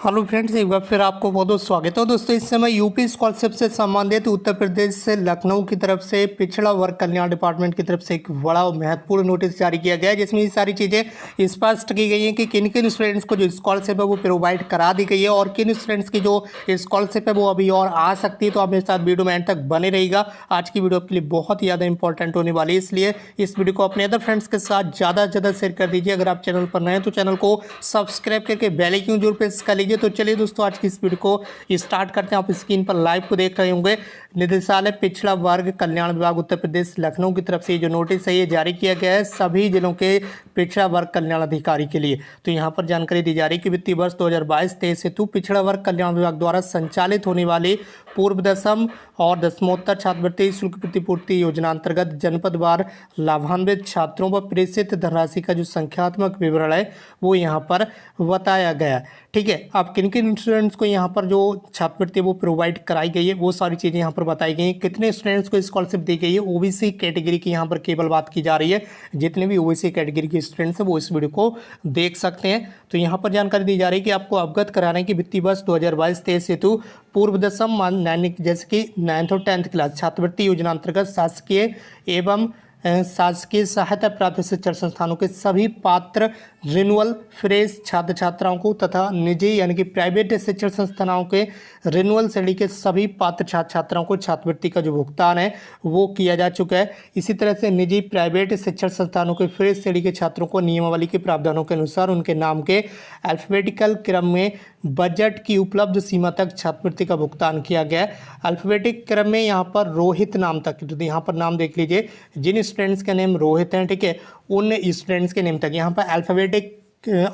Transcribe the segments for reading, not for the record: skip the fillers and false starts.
Hello friends, एक बार फिर आपको बहुत बहुत स्वागत है। दोस्तों, इस समय यूपी स्कॉलरशिप से संबंधित उत्तर प्रदेश से लखनऊ की तरफ से पिछड़ा वर्ग कल्याण डिपार्टमेंट की तरफ से एक बड़ा और महत्वपूर्ण नोटिस जारी किया गया है, जिसमें ये सारी चीज़ें स्पष्ट की गई हैं कि किन किन स्टूडेंट्स को जो स्कॉलरशिप है वो प्रोवाइड करा दी गई है और किन स्टूडेंट्स की जो स्कॉलरशिप है वो अभी और आ सकती है। तो आप मेरे साथ वीडियो में एंड तक बने रहिएगा। आज की वीडियो आपके लिए बहुत ही ज़्यादा इंपॉर्टेंट होने वाली है, इसलिए इस वीडियो को अपने अदर फ्रेंड्स के साथ ज़्यादा से ज़्यादा शेयर कर दीजिए। अगर आप चैनल पर नए हैं तो चैनल को सब्सक्राइब करके बेल आइकन जरूर प्रेस कर लीजिए। तो चलिए दोस्तों, आज की इस वीडियो को स्टार्ट करते हैं। आप स्क्रीन पर लाइव को देख रहे होंगे। निदेशालय पिछड़ा वर्ग कल्याण विभाग उत्तर प्रदेश लखनऊ की तरफ से जो नोटिस है ये जारी किया गया है सभी जिलों के पिछड़ा वर्ग कल्याण अधिकारी के लिए। तो यहाँ पर जानकारी दी जा रही है कि वित्तीय वर्ष 2022-23 हेतु पिछड़ा वर्ग कल्याण विभाग द्वारा संचालित होने वाली पूर्व दसम और दसमोत्तर छात्रवृत्ति शुल्क प्रतिपूर्ति योजना अंतर्गत जनपद वार लाभान्वित छात्रों पर प्रेषित धनराशि का जो संख्यात्मक विवरण है वो यहाँ पर बताया गया है। ठीक है, अब किन किन स्टूडेंट्स को यहाँ पर जो छात्रवृत्ति वो प्रोवाइड कराई गई है वो सारी चीज़ें यहाँ पर बताई गई हैं। कितने स्टूडेंट्स को स्कॉलरशिप दी गई है, ओबीसी कैटेगरी की यहाँ पर केवल बात की जा रही है। जितने भी ओबीसी कैटेगरी के स्टूडेंट्स हैं वो इस वीडियो को देख सकते हैं। तो यहाँ पर जानकारी दी जा रही है कि आपको अवगत करा रहे हैं कि वित्तीय वर्ष 2022-23 हेतु पूर्व दसम जैसे कि 9th और 10th क्लास छात्रवृत्ति योजना अंतर्गत शासकीय एवं शासकीय सहायता प्राप्त शिक्षण संस्थानों के सभी पात्र रिन्यूअल फ्रेश छात्र छात्राओं को तथा निजी यानी कि प्राइवेट शिक्षण संस्थानों के रिन्यूअल श्रेणी के सभी पात्र छात्र छात्राओं को छात्रवृत्ति का जो भुगतान है वो किया जा चुका है। इसी तरह से निजी प्राइवेट शिक्षण संस्थानों के फ्रेश श्रेणी के छात्रों को नियमावली के प्रावधानों के अनुसार उनके नाम के अल्फाबेटिकल क्रम में बजट की उपलब्ध सीमा तक छात्रवृत्ति का भुगतान किया गया है। अल्फाबेटिक क्रम में यहाँ पर रोहित नाम तक, तो यहाँ पर नाम देख लीजिए, जिन स्टूडेंट्स के नेम रोहित हैं, ठीक है, उन स्टूडेंट्स के नेम तक यहाँ पर अल्फाबेटिक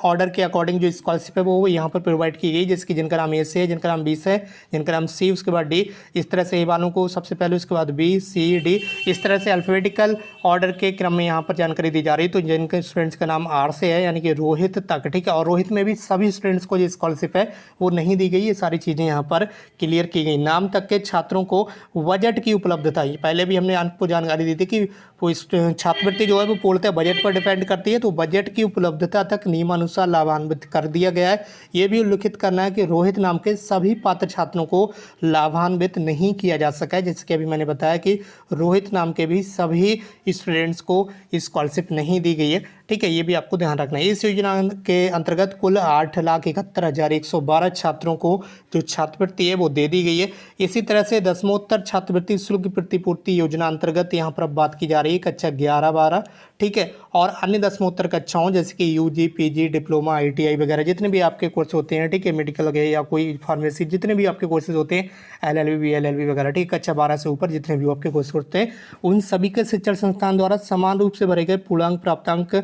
ऑर्डर के अकॉर्डिंग जो स्कॉलरशिप है वो यहाँ पर प्रोवाइड की गई, जिसकी जिनका नाम ए से है, जिनका नाम बी से है, जिनका नाम सी, उसके बाद डी, इस तरह से ए वालों को सबसे पहले, उसके बाद बी सी डी, इस तरह से अल्फाबेटिकल ऑर्डर के क्रम में यहाँ पर जानकारी दी जा रही है। तो जिनके स्टूडेंट्स का नाम आर से है यानी कि रोहित तक, ठीक है, और रोहित में भी सभी स्टूडेंट्स को जो स्कॉलरशिप है वो नहीं दी गई। ये सारी चीज़ें यहाँ पर क्लियर की गई। नाम तक के छात्रों को बजट की उपलब्धता, पहले भी हमने आपको जानकारी दी थी कि वो छात्रवृत्ति जो है वो पूर्णतः बजट पर डिपेंड करती है। तो बजट की उपलब्धता तक नियमानुसार लाभान्वित कर दिया गया है। ये भी उल्लेखित करना है कि रोहित नाम के सभी पात्र छात्रों को लाभान्वित नहीं किया जा सका है, जैसे कि अभी मैंने बताया कि रोहित नाम के भी सभी स्टूडेंट्स को स्कॉलरशिप नहीं दी गई है। ठीक है, ये भी आपको ध्यान रखना है। इस योजना के अंतर्गत कुल 8,71,112 छात्रों को जो छात्रवृत्ति है वो दे दी गई है। इसी तरह से दसमोत्तर छात्रवृत्ति शुल्क प्रतिपूर्ति योजना अंतर्गत यहाँ पर अब बात की जा रही है कक्षा 11-12, ठीक है, और अन्य दसमोत्तर कक्षाओं जैसे कि यूजी, पीजी, डिप्लोमा, आईटीआई वगैरह जितने भी आपके कोर्स होते हैं, ठीक है, मेडिकल वगैरह या कोई फार्मेसी, जितने भी आपके कोर्सेज होते हैं, एलएलबी, बीएलएलबी वगैरह, ठीक, कक्षा 12 से ऊपर जितने भी आपके कोर्स होते हैं, उन सभी के शिक्षण संस्थान द्वारा समान रूप से भरे गए पूर्णांक प्राप्तांक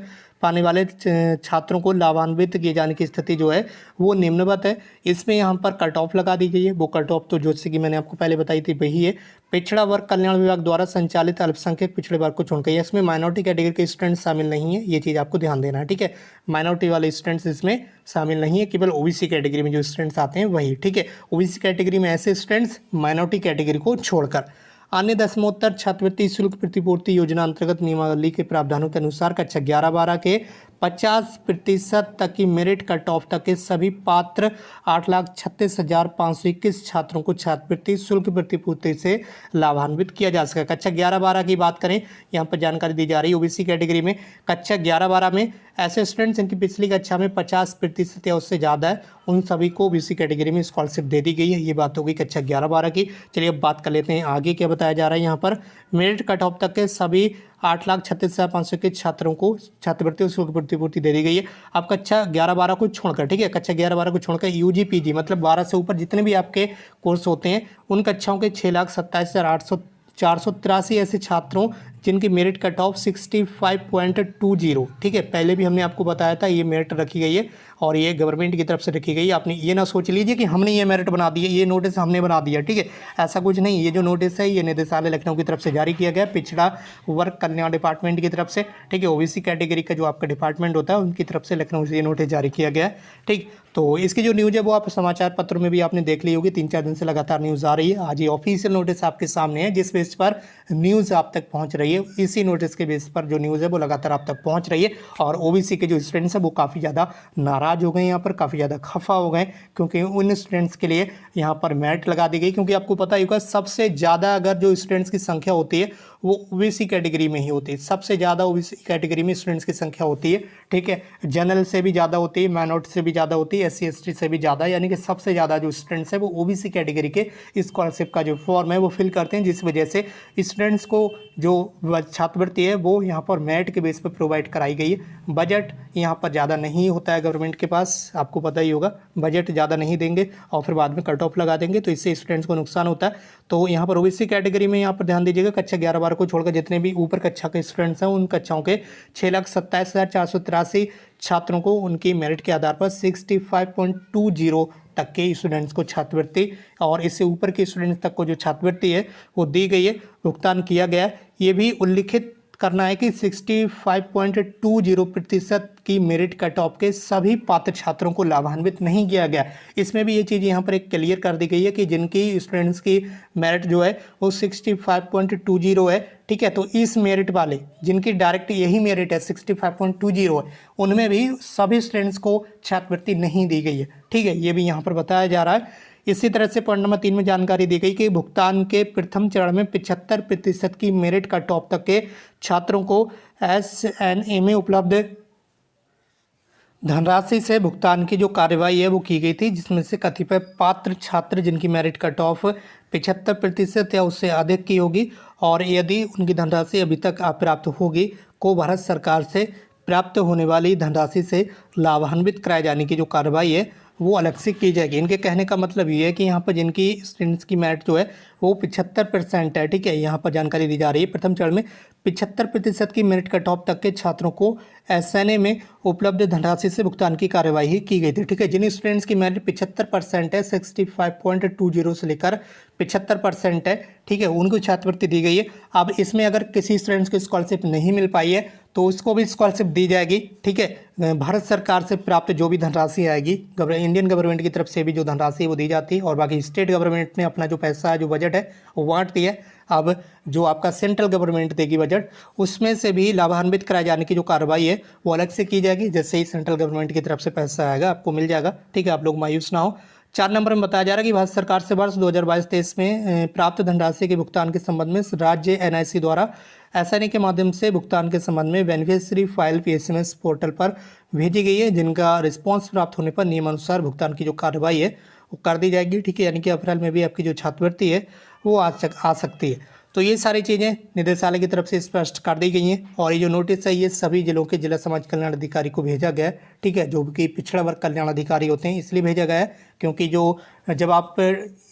पाने वाले छात्रों को लाभान्वित किए जाने की स्थिति जो है वो निम्नवत है। इसमें यहाँ पर कट ऑफ लगा दी गई है। वो कट ऑफ तो जैसे कि मैंने आपको पहले बताई थी वही है। पिछड़ा वर्ग कल्याण विभाग द्वारा संचालित अल्पसंख्यक पिछड़े वर्ग को छोड़कर, इसमें माइनॉरिटी कैटेगरी के स्टूडेंट्स शामिल नहीं है, ये चीज़ आपको ध्यान देना है, ठीक है। माइनॉरिटी वाले स्टूडेंट्स इसमें शामिल नहीं है, केवल ओबीसी कैटेगरी में जो स्टूडेंट्स आते हैं वही, ठीक है। ओबीसी कैटेगरी में ऐसे स्टूडेंट्स माइनॉरिटी कैटेगरी को छोड़कर अन्य दसमोत्तर छात्रवृत्ति शुल्क प्रतिपूर्ति योजना अंतर्गत नियमावली के प्रावधानों के अनुसार कक्षा 11-12 के 50% तक की मेरिट कट ऑफ तक के सभी पात्र 8,36,521 छात्रों को छात्रवृत्ति शुल्क प्रतिपूर्ति से लाभान्वित किया जा सका। कक्षा 11-12 की बात करें, यहाँ पर जानकारी दी जा रही है ओबीसी कैटेगरी में कक्षा 11-12 में ऐसे स्टूडेंट्स जिनकी पिछली कक्षा में 50% या उससे ज़्यादा है, उन सभी को ओबीसी कैटेगरी में स्कॉलरशिप दे दी गई है। ये बात होगी कक्षा 11-12 की। चलिए अब बात कर लेते हैं आगे क्या बताया जा रहा है। यहाँ पर मेरिट कट ऑफ तक के सभी 8,36,500 के छात्रों को छात्रवृत्ति और शुल्क प्रतिपूर्ति दे दी गई है। अब कक्षा 11-12 को छोड़कर, ठीक है, कक्षा 11-12 को छोड़कर यूजी, पीजी मतलब 12 से ऊपर जितने भी आपके कोर्स होते हैं उन कक्षाओं के 6,27,483 ऐसे छात्रों जिनकी मेरिट कट ऑफ 65.20, ठीक है, पहले भी हमने आपको बताया था ये मेरिट रखी गई है और ये गवर्नमेंट की तरफ से रखी गई है। आपने ये ना सोच लीजिए कि हमने ये मेरिट बना दी है, ये नोटिस हमने बना दिया, ठीक है, ऐसा कुछ नहीं। ये जो नोटिस है ये निदेशालय लखनऊ की तरफ से जारी किया गया, पिछड़ा वर्ग कल्याण डिपार्टमेंट की तरफ से, ठीक है, ओबीसी कैटेगरी का जो आपका डिपार्टमेंट होता है उनकी तरफ से लखनऊ से ये नोटिस जारी किया गया है, ठीक। तो इसकी जो न्यूज़ है वो आप समाचार पत्रों में भी आपने देख ली होगी, 3-4 दिन से लगातार न्यूज़ आ रही है। आज ये ऑफिशियल नोटिस आपके सामने है जिस बेस पर न्यूज़ आप तक पहुँच रही है। रही है। इसी नोटिस के बेस पर जो न्यूज़ है वो लगातार आप तक पहुंच रही है और ओबीसी के जो स्टूडेंट्स हैं वो काफ़ी ज़्यादा नाराज़ हो गए, यहाँ पर काफ़ी ज़्यादा खफा हो गए, क्योंकि उन स्टूडेंट्स के लिए यहाँ पर मेरिट लगा दी गई। क्योंकि आपको पता ही होगा सबसे ज़्यादा अगर जो स्टूडेंट्स की संख्या होती है वो ओबीसी कैटेगरी में ही होती है। सबसे ज़्यादा ओबीसी कैटेगरी में स्टूडेंट्स की संख्या होती है, ठीक है। जनरल से भी ज़्यादा होती है, माइनॉरिटी से भी ज़्यादा होती है, SC ST से भी ज़्यादा, यानी कि सबसे ज़्यादा जो स्टूडेंट्स हैं वो ओबीसी कैटेगरी के स्कॉलरशिप का जो फॉर्म है वो फिल करते हैं, जिस वजह से स्टूडेंट्स को जो छात्रवृत्ति है वो यहाँ पर मेरिट के बेस पर प्रोवाइड कराई गई है। बजट यहाँ पर ज़्यादा नहीं होता है गवर्नमेंट के पास, आपको पता ही होगा, बजट ज़्यादा नहीं देंगे और फिर बाद में कट ऑफ लगा देंगे, तो इससे स्टूडेंट्स को नुकसान होता है। तो यहाँ पर ओबीसी कैटेगरी में यहाँ पर ध्यान दीजिएगा, कक्षा 11-12 को छोड़कर जितने भी ऊपर कक्षा के स्टूडेंट्स हैं उन कक्षाओं के 6,27,483 छात्रों को उनकी मेरिट के आधार पर 65.20 तक के स्टूडेंट्स को छात्रवृत्ति और इससे ऊपर के स्टूडेंट्स तक को जो छात्रवृत्ति है वो दी गई है, भुगतान किया गया है। ये भी उल्लिखित करना है कि 65.20% की मेरिट कट ऑफ के सभी पात्र छात्रों को लाभान्वित नहीं किया गया। इसमें भी ये चीज़ यहाँ पर एक क्लियर कर दी गई है कि जिनकी स्टूडेंट्स की मेरिट जो है वो 65.20 है, ठीक है, तो इस मेरिट वाले जिनकी डायरेक्ट यही मेरिट है 65.20 है, उनमें भी सभी स्टूडेंट्स को छात्रवृत्ति नहीं दी गई है, ठीक है, ये भी यहाँ पर बताया जा रहा है। इसी तरह से पॉइंट नंबर 3 में जानकारी दी गई कि भुगतान के प्रथम चरण में 75% की मेरिट कट ऑफ तक के छात्रों को SNA में उपलब्ध धनराशि से भुगतान की जो कार्यवाही है वो की गई थी, जिसमें से कतिपय पात्र छात्र जिनकी मेरिट कट ऑफ 75% या उससे अधिक की होगी और यदि उनकी धनराशि अभी तक अप्राप्त होगी को भारत सरकार से प्राप्त होने वाली धनराशि से लाभान्वित कराए जाने की जो कार्रवाई है वो अलग से की जाएगी। इनके कहने का मतलब ये है कि यहाँ पर जिनकी स्टूडेंट्स की मेरिट जो है वो 75% है, ठीक है, यहाँ पर जानकारी दी जा रही है प्रथम चरण में 75% की मेरिट कट ऑफ तक के छात्रों को SNA में उपलब्ध धनराशि से भुगतान की कार्यवाही की गई थी, ठीक है। जिन स्टूडेंट्स की मेरिट 75% है, 65.20 से लेकर 75% है, ठीक है, उनको छात्रवृत्ति दी गई है। अब इसमें अगर किसी स्टूडेंट्स को स्कॉलरशिप नहीं मिल पाई है तो उसको भी स्कॉलरशिप दी जाएगी, ठीक है। भारत सरकार से प्राप्त जो भी धनराशि आएगी, इंडियन गवर्नमेंट की तरफ से भी जो धनराशि है वो दी जाती है और बाकी स्टेट गवर्नमेंट ने अपना जो पैसा है, जो बजट है वो बांटती है। अब जो आपका सेंट्रल गवर्नमेंट देगी बजट, उसमें से भी लाभान्वित कराए जाने की जो कार्रवाई है वो अलग से की जाएगी। जैसे ही सेंट्रल गवर्नमेंट की तरफ से पैसा आएगा आपको मिल जाएगा, ठीक है, आप लोग मायूस ना हो। 4 नंबर में बताया जा रहा है कि भारत सरकार से वर्ष 2022-23 में प्राप्त धनराशि के भुगतान के संबंध में राज्य NIC द्वारा SNA के माध्यम से भुगतान के संबंध में बेनिफिशियरी फाइल PSMS पोर्टल पर भेजी गई है, जिनका रिस्पांस प्राप्त होने पर नियमानुसार भुगतान की जो कार्रवाई है वो कर दी जाएगी, ठीक है। यानी कि अप्रैल में भी आपकी जो छात्रवृत्ति है वो आ सकती है। तो ये सारी चीज़ें निदेशालय की तरफ से स्पष्ट कर दी गई हैं और ये जो नोटिस है ये सभी जिलों के जिला समाज कल्याण अधिकारी को भेजा गया है, ठीक है, जो कि पिछड़ा वर्ग कल्याण अधिकारी होते हैं, इसलिए भेजा गया है क्योंकि जो जब आप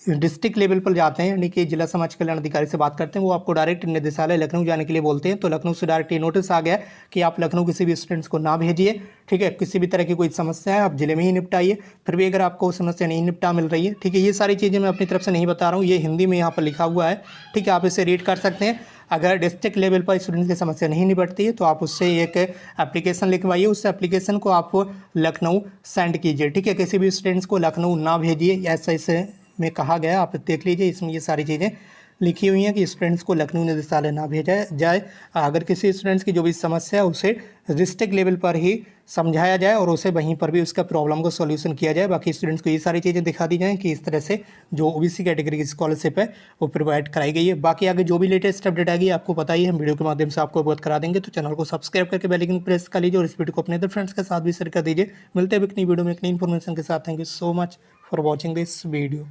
डिस्ट्रिक्ट लेवल पर जाते हैं यानी कि जिला समाज कल्याण अधिकारी से बात करते हैं वो आपको डायरेक्ट निदेशालय लखनऊ जाने के लिए बोलते हैं। तो लखनऊ से डायरेक्ट ये नोटिस आ गया कि आप लखनऊ किसी भी स्टूडेंट्स को ना भेजिए, ठीक है। किसी भी तरह की कोई समस्या है आप जिले में ही निपटाइए, फिर भी अगर आपको समस्या नहीं निपटा मिल रही है, ठीक है, ये सारी चीज़ें मैं अपनी तरफ से नहीं बता रहा हूँ, ये हिंदी में यहाँ पर लिखा हुआ है, ठीक है, आप इसे रीड कर सकते हैं। अगर डिस्ट्रिक्ट लेवल पर स्टूडेंट्स की समस्या नहीं निपटती है तो आप उससे एक एप्लीकेशन लिखवाइए, उस एप्लीकेशन को आप लखनऊ सेंड कीजिए, ठीक है। किसी भी स्टूडेंट्स को लखनऊ ना भेजिए, ऐसा इसे में कहा गया, आप देख लीजिए, इसमें ये सारी चीज़ें लिखी हुई हैं कि स्टूडेंट्स को लखनऊ निदेशालय ना भेजा जाए। अगर किसी स्टूडेंट्स की जो भी समस्या है उसे डिस्ट्रिक्ट लेवल पर ही समझाया जाए और उसे वहीं पर भी उसका प्रॉब्लम को सॉल्यूशन किया जाए। बाकी स्टूडेंट्स को ये सारी चीज़ें दिखा दी जाएँ कि इस तरह से जो OBC कैटेगरी की स्कॉलरशिप है वो प्रोवाइड कराई गई है। बाकी आगे जो भी लेटेस्ट अपडेट आएगी आपको पता ही है, हम वीडियो के माध्यम से आपको अवगत करा देंगे। तो चैनल को सब्सक्राइब करके बेल आइकन प्रेस कर लीजिए और इस वीडियो को अपने फ्रेंड्स के साथ भी शेयर कर दीजिए। मिलते हैं एक नई वीडियो में एक नई इन्फॉर्मेशन के साथ। Thank you so much for watching this video.